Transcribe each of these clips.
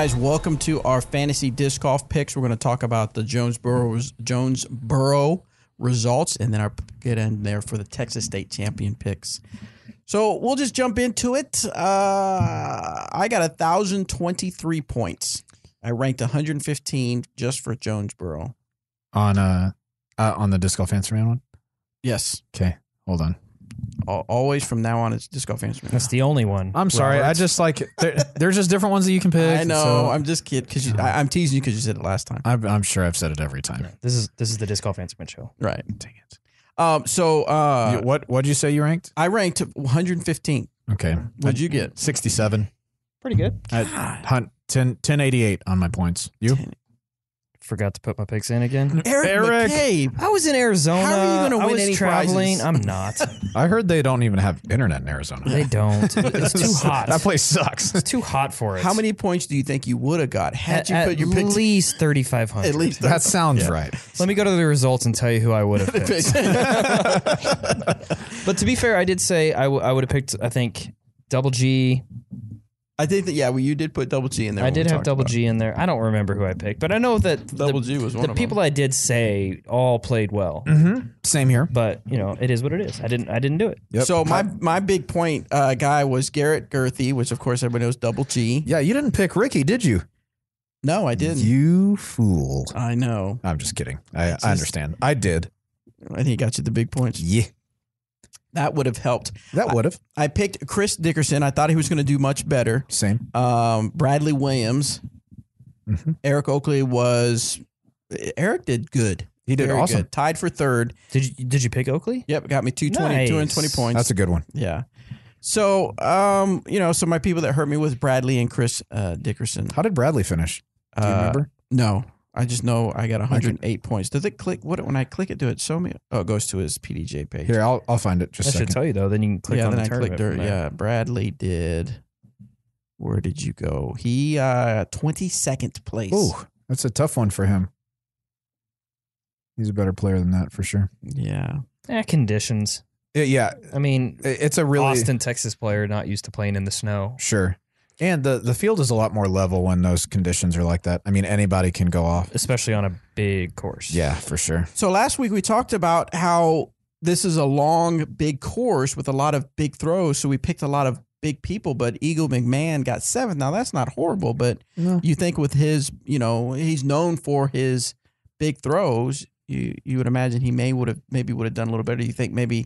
guys? Welcome to our fantasy disc golf picks. We're going to talk about the Jonesboro results, and then I'll get in there for the Texas State champion picks. So we'll just jump into it. I got 1,023 points. I ranked 115 just for Jonesboro. On the Disc Golf Answer Man one? Yes. Okay, hold on. Always from now on, it's Disc Golf Answer Man. That's the only one. I'm sorry. Roberts. I just like there's just different ones that you can pick. I know. So I'm just kidding because I'm teasing you because you said it last time. I'm sure I've said it every time. Yeah, this is the Disc Golf Answer Man show. Right. Dang it. What'd you say you ranked? I ranked 115. Okay. What'd you get? 67. Pretty good. I hunt 1088 on my points. You? Forgot to put my picks in again. Eric McCabe. I was in Arizona. How are you going to win any traveling. prizes? I'm not. I heard they don't even have internet in Arizona. They don't. It's too hot. That place sucks. It's too hot for it. How many points do you think you would have got had you put your At picks? least 3,500. At least That sounds right. Let me go to the results and tell you who I would have picked. But to be fair, I did say I would have picked, I think, Double G. I think that, you did put Double G in there. I did have Double G in there. I don't remember who I picked, but I know that Double G was one the of people them. I did say all played well. Mm-hmm. Same here. But, it is what it is. I didn't do it. Yep. So my big point guy was Garrett Gerthy, which of course everybody knows Double G. Yeah, you didn't pick Ricky, did you? No, I didn't. You fool. I know. I'm just kidding. I understand. I did. I think he got you the big points. Yeah. That would have helped. That would have. I picked Chris Dickerson. I thought he was going to do much better. Same. Bradley Williams. Mm-hmm. Eric did good. He did Very awesome. good. Tied for third. Did you pick Oakley? Yep, got me 220 points. That's a good one. Yeah. So, so my people that hurt me was Bradley and Chris Dickerson. How did Bradley finish? Do you remember? No, I just know I got 108 points. Does it click? When I click it, do it show me? Oh, it goes to his PDJ page. Here, I'll find it. Just I a should second. tell you, though. Then you can click on then the I tournament. clicked. from there. Yeah, Bradley did. Where did you go? He 22nd place. Ooh, that's a tough one for him. He's a better player than that for sure. Yeah. Conditions. Yeah, I mean, it's a really Austin, Texas player not used to playing in the snow. Sure. And the field is a lot more level when those conditions are like that. I mean, anybody can go off. Especially on a big course. Yeah, for sure. So last week we talked about how this is a long, big course with a lot of big throws. So we picked a lot of big people, but Eagle McMahon got 7th. Now that's not horrible, but you think with his, he's known for his big throws. You would imagine he maybe would have done a little better. You think maybe,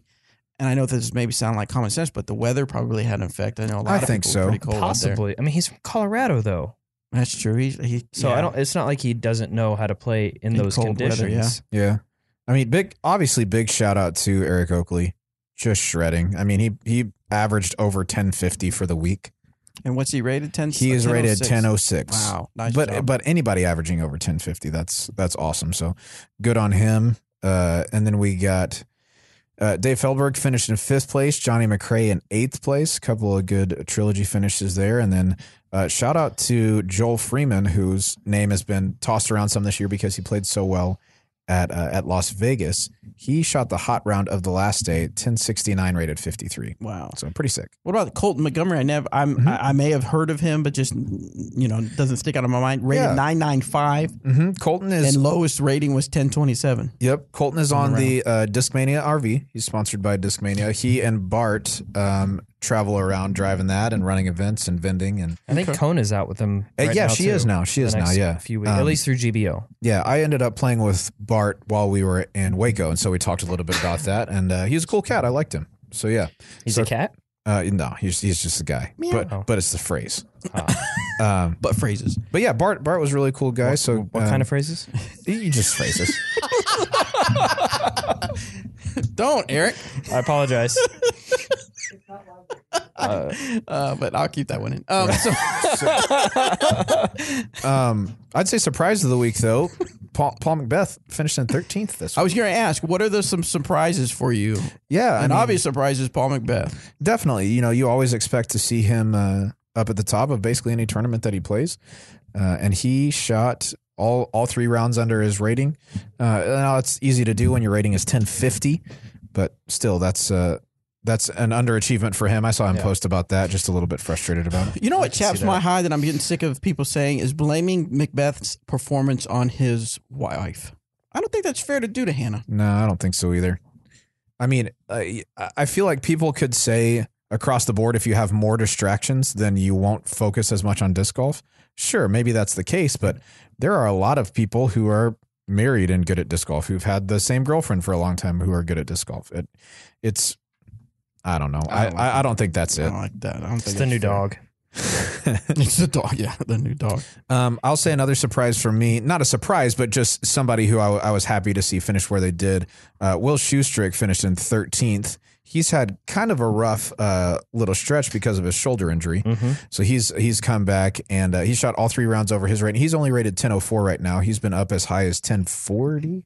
and I know this maybe sound like common sense, but the weather probably had an effect. I know a lot of people were pretty cold out there. Possibly. I mean, he's from Colorado, though. That's true. It's not like he doesn't know how to play in those cold weather, conditions. Yeah. I mean, big shout out to Eric Oakley. Just shredding. I mean, he averaged over 1050 for the week. And what's he rated? 10. He is rated 1006. Wow, nice job. But anybody averaging over 1050, that's awesome. So good on him. And then we got Dave Feldberg finished in 5th place. Johnny McRae in 8th place. A couple of good trilogy finishes there. And then shout out to Joel Freeman, whose name has been tossed around some this year because he played so well at Las Vegas. He shot the hot round of the last day, 1069 rated 53. Wow. So pretty sick. What about Colton Montgomery? I may have heard of him, but just, doesn't stick out of my mind. Rated 995. Mm-hmm. Colton is... And lowest rating was 1027. Yep. Colton is on the Discmania RV. He's sponsored by Discmania. He and Bart travel around driving that and running events and vending. And I think Kona's out with them. Right yeah, now she too, is now. She is now, yeah. Few weeks, at least through GBO. Yeah, I ended up playing with Bart while we were in Waco, and so we talked a little bit about that. And he's a cool cat. I liked him. So yeah, he's a cat. No, he's just a guy. But it's the phrase. But phrases. But yeah, Bart was a really cool guy. What kind of phrases? You just phrases. Don't, Eric. I apologize. But I'll keep that one in. I'd say surprise of the week though. Paul Macbeth finished in 13th this week. I was going to ask, what are some surprises for you? Yeah, An obvious surprise is Paul Macbeth. Definitely. You always expect to see him up at the top of basically any tournament that he plays, and he shot all 3 rounds under his rating. Now it's easy to do when your rating is 1050, but still that's That's an underachievement for him. I saw him post about that, just a little bit frustrated about it. You know what chaps my hide that I'm getting sick of people saying is blaming Macbeth's performance on his wife. I don't think that's fair to do to Hannah. No, I don't think so either. I mean, I feel like people could say across the board, if you have more distractions, then you won't focus as much on disc golf. Sure, maybe that's the case, but there are a lot of people who are married and good at disc golf, who've had the same girlfriend for a long time, who are good at disc golf. It's I don't know. I don't think that's it. I don't like that. I don't think It's the new dog. It's the dog. Yeah, the new dog. I'll say another surprise for me. Not a surprise, but just somebody who I was happy to see finish where they did. Will Schustrick finished in 13th. He's had kind of a rough little stretch because of his shoulder injury. Mm-hmm. So he's come back, and he shot all 3 rounds over his rating. He's only rated 10.04 right now. He's been up as high as 10.40.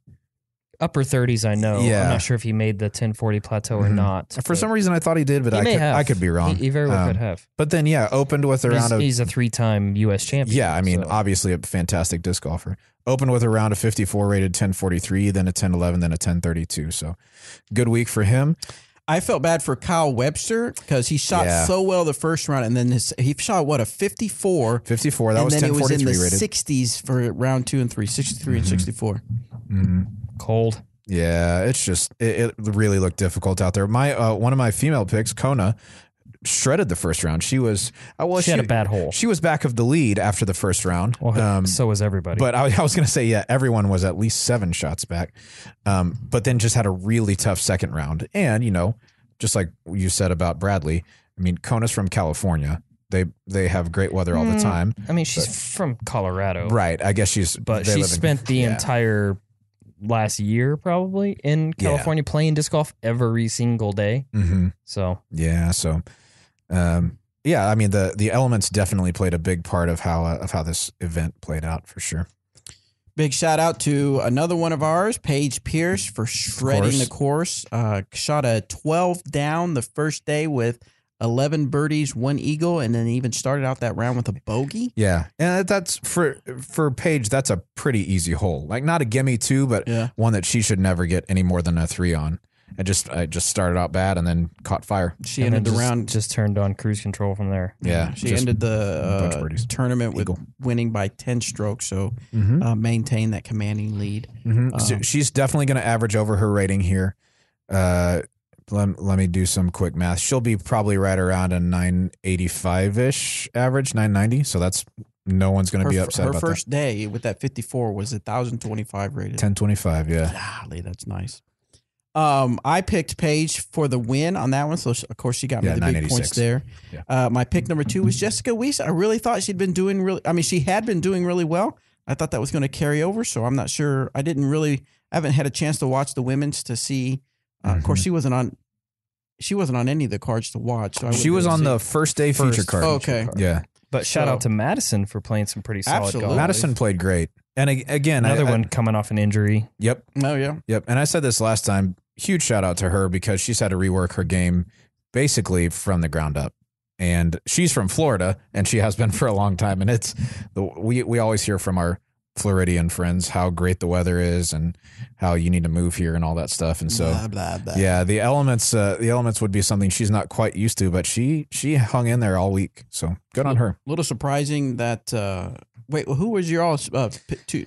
Upper 30s, I know. Yeah. I'm not sure if he made the 1040 plateau or not. For some reason, I thought he did, but I could be wrong. He very well could have. But then, opened with a round of... He's a 3-time U.S. champion. Yeah, I mean, obviously a fantastic disc golfer. Opened with a round of 54, rated 1043, then a 1011, then a 1032. So good week for him. I felt bad for Kyle Webster because he shot so well the first round, and then he shot, a 54? 54, that was 1043 rated. And then it was in the 60s for round 2 and 3, 63 and 64. Mm-hmm. Cold. Yeah, it's just it really looked difficult out there. My one of my female picks, Kona, shredded the first round. She was she had a bad hole. She was back of the lead after the first round. Well, so was everybody. But I was going to say, everyone was at least 7 shots back. But then just had a really tough second round. And just like you said about Bradley, I mean, Kona's from California. They have great weather all the time. I mean, she's from Colorado, right? I guess she spent the entire last year probably in California playing disc golf every single day. Mm-hmm. So I mean the elements definitely played a big part of how this event played out for sure. Big shout out to another one of ours, Paige Pierce, for shredding the course. Shot a 12 down the first day with 11 birdies, 1 eagle, and then even started out that round with a bogey. Yeah, and that's for Paige. That's a pretty easy hole. Like not a gimme 2, but one that she should never get any more than a 3 on. I just started out bad and then caught fire. She ended the round, just turned on cruise control from there. Yeah, she ended the tournament with winning by 10 strokes, so maintained that commanding lead. Mm-hmm. So she's definitely going to average over her rating here. Let me do some quick math. She'll be probably right around a 985-ish average, 990. So that's no one's going to be upset about that. Her first day with that 54 was 1,025 rated. 1025, yeah. Golly, that's nice. I picked Paige for the win on that one, so of course she got me the big points there. Yeah. My pick number 2 was Jessica Weiss. I really thought she had been doing really well. I thought that was going to carry over, so I'm not sure. I haven't had a chance to watch the women's to see. Of course, she wasn't on any of the cards to watch. So she was on the first day feature card. Okay. Yeah. But shout out to Madison for playing some pretty solid golf. Madison played great. And again, another one coming off an injury. Yep. Oh, yeah. Yep. And I said this last time, huge shout out to her because she's had to rework her game basically from the ground up. And she's from Florida, and she has been for a long time. And we always hear from our Floridian friends how great the weather is and how you need to move here and all that stuff. And so, yeah, the elements would be something she's not quite used to, but she hung in there all week. So good on her. A little surprising that. Who was your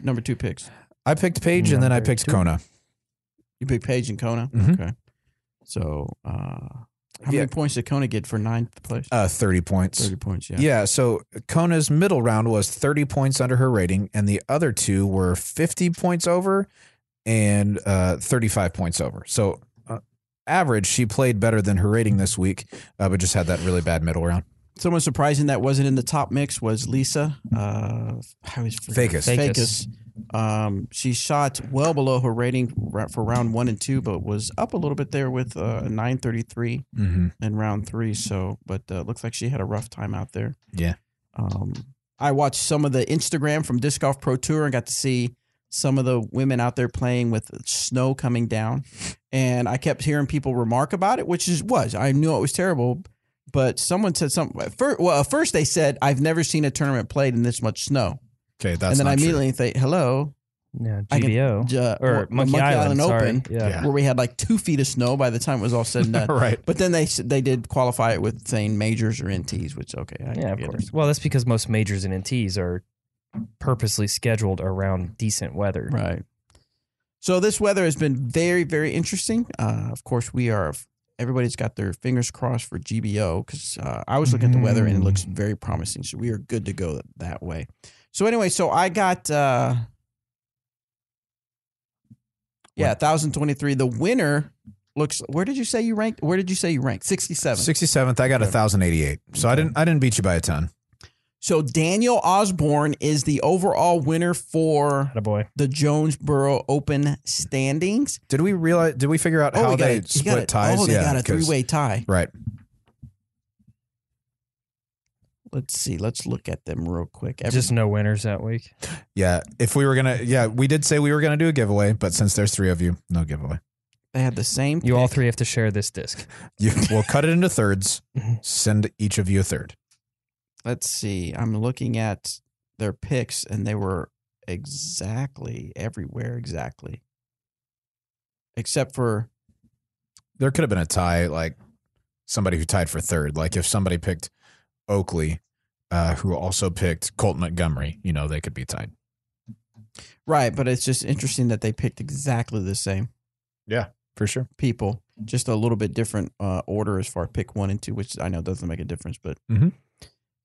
number 2 picks? I picked Paige and then I picked Kona. You picked Paige and Kona. Mm-hmm. Okay. So, how many points did Kona get for 9th place? 30 points. 30 points, yeah. Yeah, so Kona's middle round was 30 points under her rating, and the other 2 were 50 points over and 35 points over. So average, she played better than her rating this week, but just had that really bad middle round. Someone surprising that wasn't in the top mix was Lisa. Fakis. She shot well below her rating for round 1 and 2, but was up a little bit there with a 933 in round 3. So, but looks like she had a rough time out there. Yeah. I watched some of the Instagram from Disc Golf Pro Tour and got to see some of the women out there playing with snow coming down, and I kept hearing people remark about it, I knew it was terrible. But someone said something. First they said, I've never seen a tournament played in this much snow. Okay, that's and then not I true. immediately think, hello, Yeah, GBO. Or Monkey Island Open, Yeah. where we had like 2 feet of snow by the time it was all said and done. Right. But then they did qualify it with saying majors or NTs, which, okay. Yeah, of course. Well, that's because most majors and NTs are purposely scheduled around decent weather. Right. So this weather has been very, very interesting. Of course, everybody's got their fingers crossed for GBO because I was looking at the weather and it looks very promising. So we are good to go that way. So anyway, I got 1,023. The winner looks. Where did you say you ranked? 67. 67th. I got 1,088. So I didn't beat you by a ton. So Daniel Osborne is the overall winner for the Jonesboro Open standings. Did we figure out how they split ties? Oh, they got a 3-way tie. Right. Let's see. Let's look at them real quick. Just no winners that week. Yeah. If we were we did say we were gonna do a giveaway, but since there's 3 of you, no giveaway. They had the same. You all 3 have to share this disc. We'll cut it into thirds. Send each of you a third. Let's see. I'm looking at their picks, and they were exactly everywhere, except for there could have been a tie, like somebody who tied for third. Like if somebody picked Oakley, who also picked Colt Montgomery, they could be tied. Right, but it's just interesting that they picked exactly the same. Yeah, for sure. People, just a little bit different order as far as pick 1 and 2, which I know doesn't make a difference, but.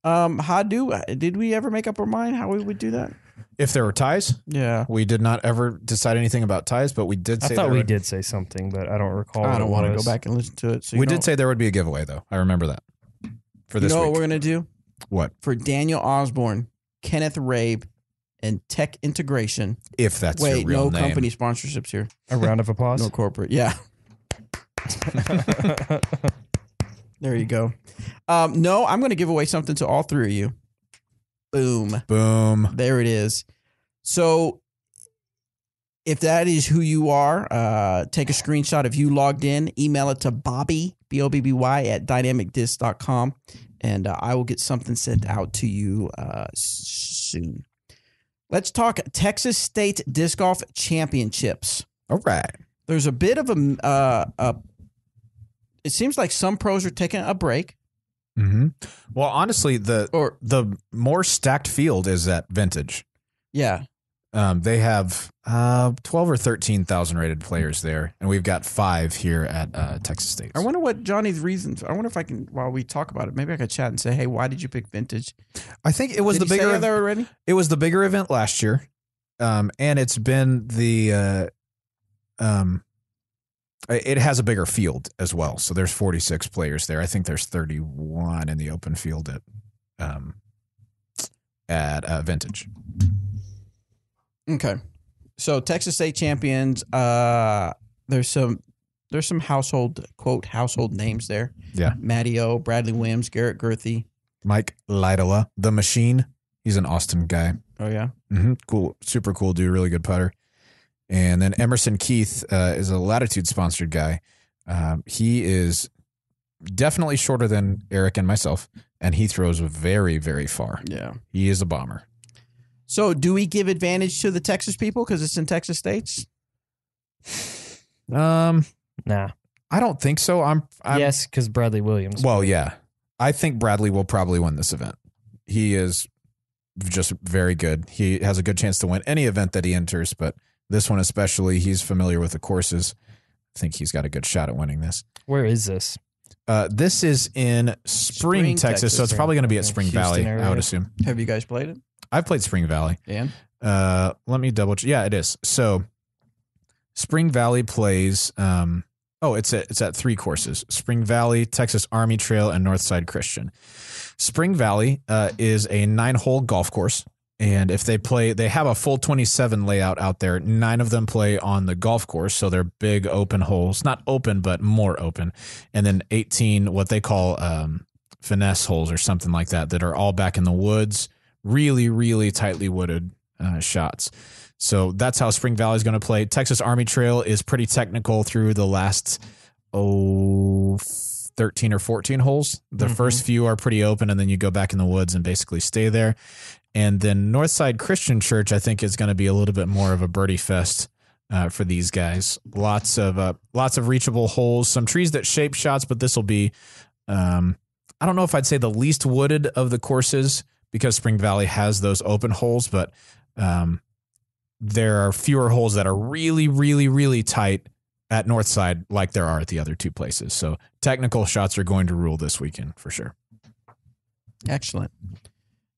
Did we ever make up our mind how we would do that? If there were ties? Yeah. We did not ever decide anything about ties, but we did say I thought we did say something, but I don't recall. I don't want to go back and listen to it. So we did say there would be a giveaway, though. I remember that. For this week. what we're going to do? What? For Daniel Osborne, Kenneth Rabe, and Tech Integration. If that's your real name. No company sponsorships here. A round of applause? No corporate. Yeah. There you go. No, I'm going to give away something to all 3 of you. Boom. Boom. There it is. So if that is who you are, take a screenshot of you logged in, email it to Bobby, BOBBY, at dynamicdisc.com, and I will get something sent out to you soon. Let's talk Texas State Disc Golf Championships. All right. There's a bit of it seems like some pros are taking a break. Mm-hmm. Well, honestly, the more stacked field is at Vintage. Yeah. They have 12 or 13,000 rated players there, and we've got 5 here at Texas State. I wonder what Johnny's reasons. I wonder if I can, while we talk about it, maybe I could chat and say, "Hey, why did you pick Vintage?" I think it was the bigger event already. It was the bigger event last year, and it's been the it has a bigger field as well. So there's 46 players there. I think there's 31 in the open field at Vintage. Okay. So Texas State champions, there's some household names there. Yeah. Matty O, Bradley Williams, Garrett Gerthy. Mike Lidola, the Machine. He's an Austin guy. Oh, yeah? Mm-hmm. Cool. Super cool dude. Really good putter. And then Emerson Keith is a Latitude-sponsored guy. He is definitely shorter than Eric and myself, and he throws very, very far. Yeah. He is a bomber. So do we give advantage to the Texas people because it's in Texas States? Nah. I don't think so. I'm yes, because Bradley Williams. Well, yeah. I think Bradley will probably win this event. He is just very good. He has a good chance to win any event that he enters, but this one especially, he's familiar with the courses. I think he's got a good shot at winning this. Where is this? This is in Spring, Texas, so it's probably going to be at Spring Valley, area. I would assume. Have you guys played it? I've played Spring Valley. Dan? Let me double check. Yeah, it is. So Spring Valley plays it's at 3 courses. Spring Valley, Texas Army Trail, and Northside Christian. Spring Valley is a 9-hole golf course. And if they have a full 27 layout out there. 9 of them play on the golf course. So they're big open holes, not open, but more open. And then 18, what they call finesse holes or something like that are all back in the woods. Really, really tightly wooded shots. So that's how Spring Valley is going to play. Texas Army Trail is pretty technical through the last 13 or 14 holes. The first few are pretty open, and then you go back in the woods and basically stay there. And then Northside Christian Church, I think, is going to be a little bit more of a birdie fest for these guys. Lots of reachable holes, some trees that shape shots, but this will be, I don't know if I'd say the least wooded of the courses because Spring Valley has those open holes, but there are fewer holes that are really, really, really tight at Northside like there are at the other two places. So technical shots are going to rule this weekend for sure. Excellent.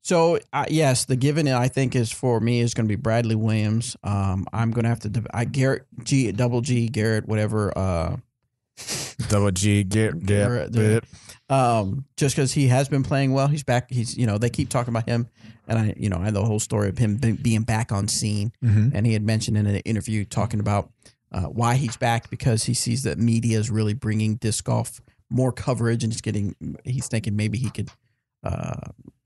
So yes, the given I think is for me is going to be Bradley Williams. I'm going to have to Garrett double G Garrett whatever double G Garrett. Just because he has been playing well, he's back. He's they keep talking about him, and I had the whole story of him being back on scene, and he had mentioned in an interview talking about why he's back because he sees that media is really bringing disc golf more coverage, and he's thinking maybe he could.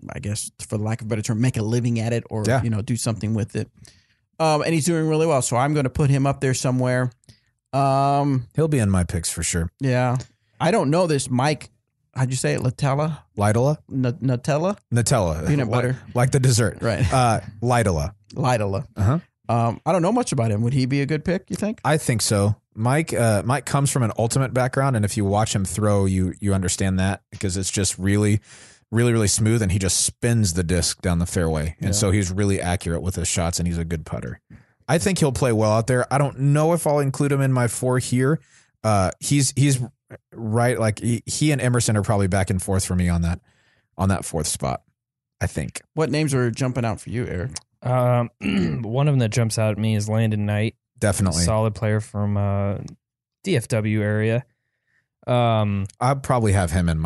I guess for the lack of a better term, make a living at it or, do something with it. And he's doing really well. So I'm going to put him up there somewhere. He'll be in my picks for sure. Yeah. I don't know this Mike. How'd you say it? Lidola? Nutella? Peanut butter. Like the dessert. Right. Lidola. Uh-huh. I don't know much about him. Would he be a good pick, you think? I think so. Mike comes from an ultimate background. And if you watch him throw, you understand that because it's just really, really smooth, and he just spins the disc down the fairway. And so he's really accurate with his shots, and he's a good putter. I think he'll play well out there. I don't know if I'll include him in my 4 here. He's right. Like he and Emerson are probably back and forth for me on that 4th spot, I think. What names are jumping out for you, Eric? One of them that jumps out at me is Landon Knight. Definitely. Solid player from DFW area. I'll probably have him in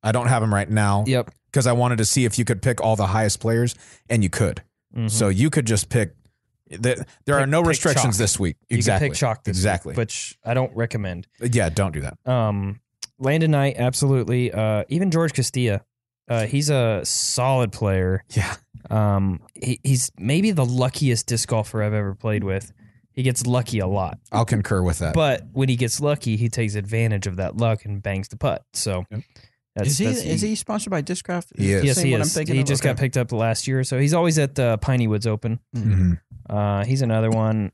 I don't have him right now. Yep. Because I wanted to see if you could pick all the highest players, and you could. Mm-hmm. So you could just pick. There are no restrictions this week. Exactly. You can pick chalk this week, which I don't recommend. Yeah, don't do that. Landon Knight, absolutely. Even George Castilla, he's a solid player. Yeah. He's maybe the luckiest disc golfer I've ever played with. He gets lucky a lot. I'll concur with that. But when he gets lucky, he takes advantage of that luck and bangs the putt. So. Yep. Is he sponsored by Discraft? He is. Yes, he is. He just got picked up last year, so he's always at the Piney Woods Open. Mm-hmm. He's another one.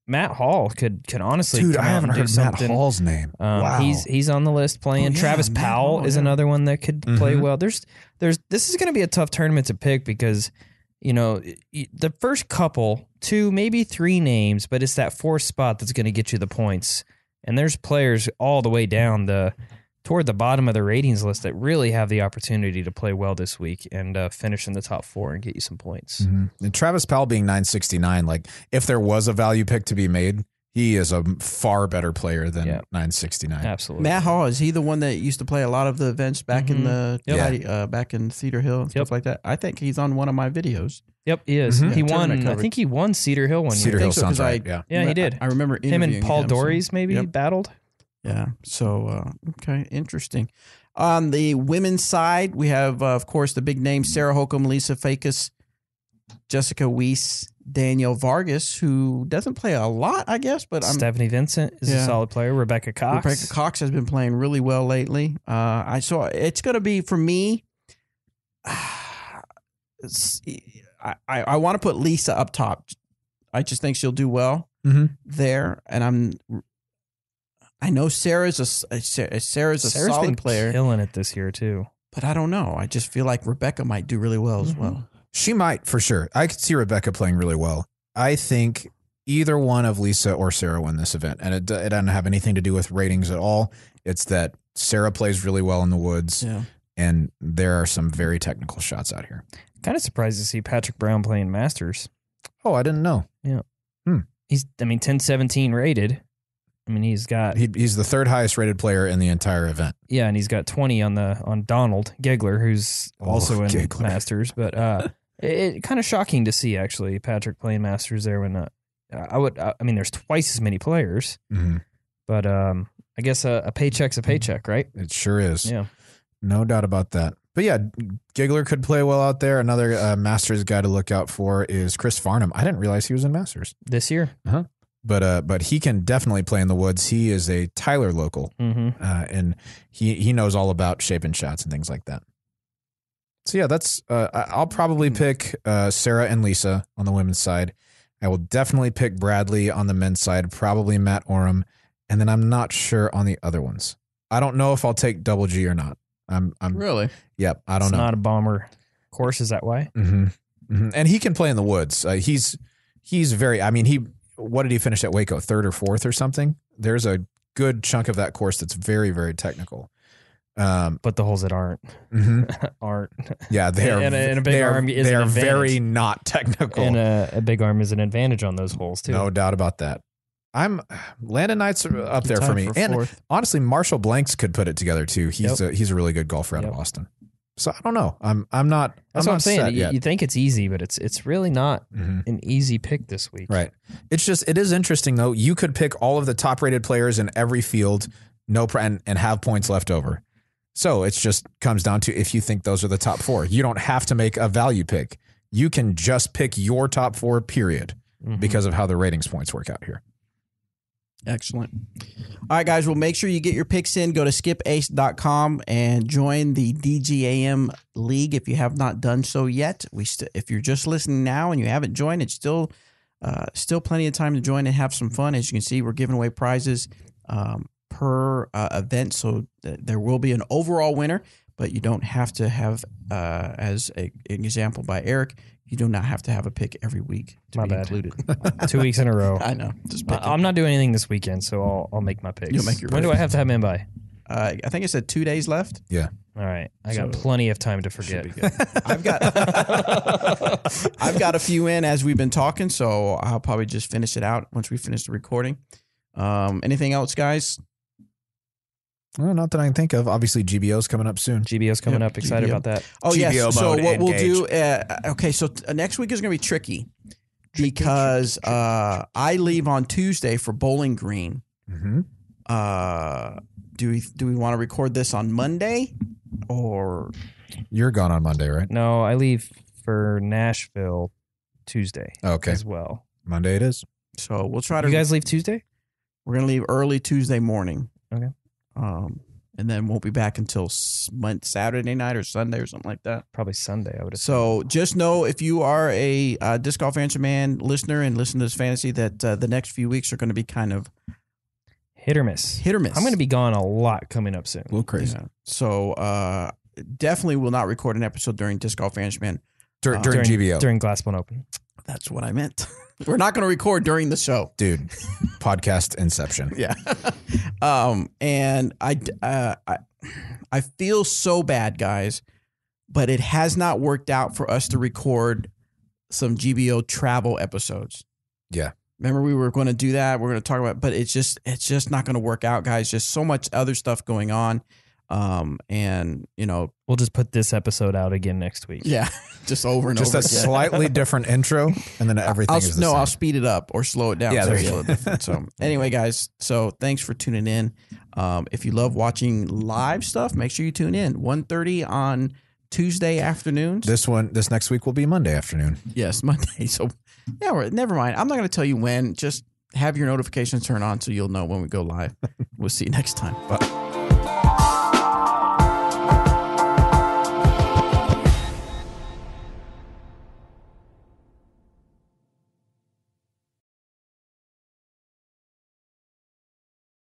Matt Hall could honestly. Dude, I haven't heard Matt something. Hall's name. Wow. He's on the list playing. Travis Powell is another one that could play well. This is going to be a tough tournament to pick because the first couple, 2 maybe 3 names, but it's that 4th spot that's going to get you the points. And there's players all the way down toward the bottom of the ratings list that really have the opportunity to play well this week and finish in the top 4 and get you some points. Mm-hmm. And Travis Powell being 969, like if there was a value pick to be made, he is a far better player than 969. Absolutely. Matt Hall, is he the one that used to play a lot of the events back in the back in Cedar Hill and stuff like that? I think he's on one of my videos. Yep, he is. Mm-hmm. He won. I think he won Cedar Hill one year. Cedar Hill sounds right. Yeah, he did. I remember him and Paul Dories maybe battled. Yeah. So, okay. Interesting. On the women's side, we have, of course, the big names, Sarah Holcomb, Lisa Fakis, Jessica Weiss, Danielle Vargas, who doesn't play a lot, I guess, but Stephanie Vincent is a solid player. Rebecca Cox has been playing really well lately. So it's going to be, for me, I want to put Lisa up top. I just think she'll do well there. And I know Sarah's a solid player. Killing it this year too. But I don't know. I just feel like Rebecca might do really well as well. She might, for sure. I could see Rebecca playing really well. I think either one of Lisa or Sarah win this event. And it doesn't have anything to do with ratings at all. It's that Sarah plays really well in the woods. Yeah. And there are some very technical shots out here. Kind of surprised to see Patrick Brown playing Masters. Oh, I didn't know. Yeah. He's 10-17 rated. He's got he's the 3rd highest rated player in the entire event. Yeah, and he's got 20 on Donald Gegler, who's also in Masters. But it kind of shocking to see actually Patrick playing Masters there when there's twice as many players. Mm-hmm. But I guess a paycheck's a paycheck, right? It sure is. Yeah, no doubt about that. But yeah, Gegler could play well out there. Another Masters guy to look out for is Chris Farnham. I didn't realize he was in Masters this year. Uh-huh. But he can definitely play in the woods. He is a Tyler local, and he knows all about shaping shots and things like that. So yeah, that's I'll probably pick Sarah and Lisa on the women's side. I will definitely pick Bradley on the men's side, probably Matt Oram, and then I'm not sure on the other ones. I don't know if I'll take Double G or not. I'm really. Yep, I don't know. It's not a bomber course, is that why? Mm-hmm. Mm-hmm. And he can play in the woods. He's very. I mean, what did he finish at Waco? 3rd or 4th or something? There's a good chunk of that course that's very, very technical. But the holes that aren't aren't. Yeah, they are. And a big arm is they an are advantage. very not technical. And a big arm is an advantage on those holes too. No doubt about that. Landon Knight's up there for me, and 4th. honestly, Marshall Blanks could put it together too. He's a really good golfer out of Austin. So I don't know. I'm not. That's what I'm saying. You think it's easy, but it's really not an easy pick this week. Right. It is interesting though. You could pick all of the top rated players in every field, and have points left over. So it just comes down to if you think those are the top 4. You don't have to make a value pick. You can just pick your top 4, period, because of how the ratings points work out here. Excellent. All right, guys. Well, make sure you get your picks in. Go to skipace.com and join the DGAM League if you have not done so yet. If you're just listening now and you haven't joined, it's still plenty of time to join and have some fun. As you can see, we're giving away prizes per event, so there will be an overall winner, but you don't have to have, as an example by Eric, you do not have to have a pick every week to be included. 2 weeks in a row. I know. Just I'm not doing anything this weekend, so I'll make my picks. You'll make your When picks. do I have to have them in by? I think it said 2 days left. Yeah. All right. I got plenty of time to forget. I've got a few in as we've been talking, so I'll probably just finish it out once we finish the recording. Anything else, guys? Well, not that I can think of. Obviously, GBO's coming up soon. GBO's coming up. Excited GBO. about that. Oh, GBO yes. So mode, what we'll engage. do, okay, so next week is going to be tricky because I leave on Tuesday for Bowling Green. Mm-hmm. Do we want to record this on Monday or? You're gone on Monday, right? No, I leave for Nashville Tuesday Okay. as well. Monday it is. So we'll try to. You guys leave Tuesday? We're going to leave early Tuesday morning. Okay. And then won't be back until Saturday night or Sunday or something like that. Probably Sunday, I would assume. So just know if you are a Disc Golf Answer Man listener and listen to this fantasy that the next few weeks are going to be kind of hit or miss. Hit or miss. I'm going to be gone a lot coming up soon. A little crazy. Yeah. So definitely will not record an episode during Disc Golf Answer Man. During GBO. During Glassbone Open. That's what I meant. We're not going to record during the show. Dude, podcast inception. Yeah. And I feel so bad, guys, but it has not worked out for us to record some GBO travel episodes. Yeah. Remember we were going to do that. We're going to talk about, but it's just not going to work out, guys. Just so much other stuff going on. And we'll just put this episode out again next week. Yeah, just over and just over. Just a slightly different intro, and then everything is the same. I'll speed it up or slow it down. Yeah, so there it's you a little different. So anyway, guys, so thanks for tuning in. If you love watching live stuff, make sure you tune in 1:30 on Tuesday afternoons. This next week will be Monday afternoon. Yes, Monday. So yeah, never mind. I'm not going to tell you when. Just have your notifications turned on so you'll know when we go live. We'll see you next time. Bye.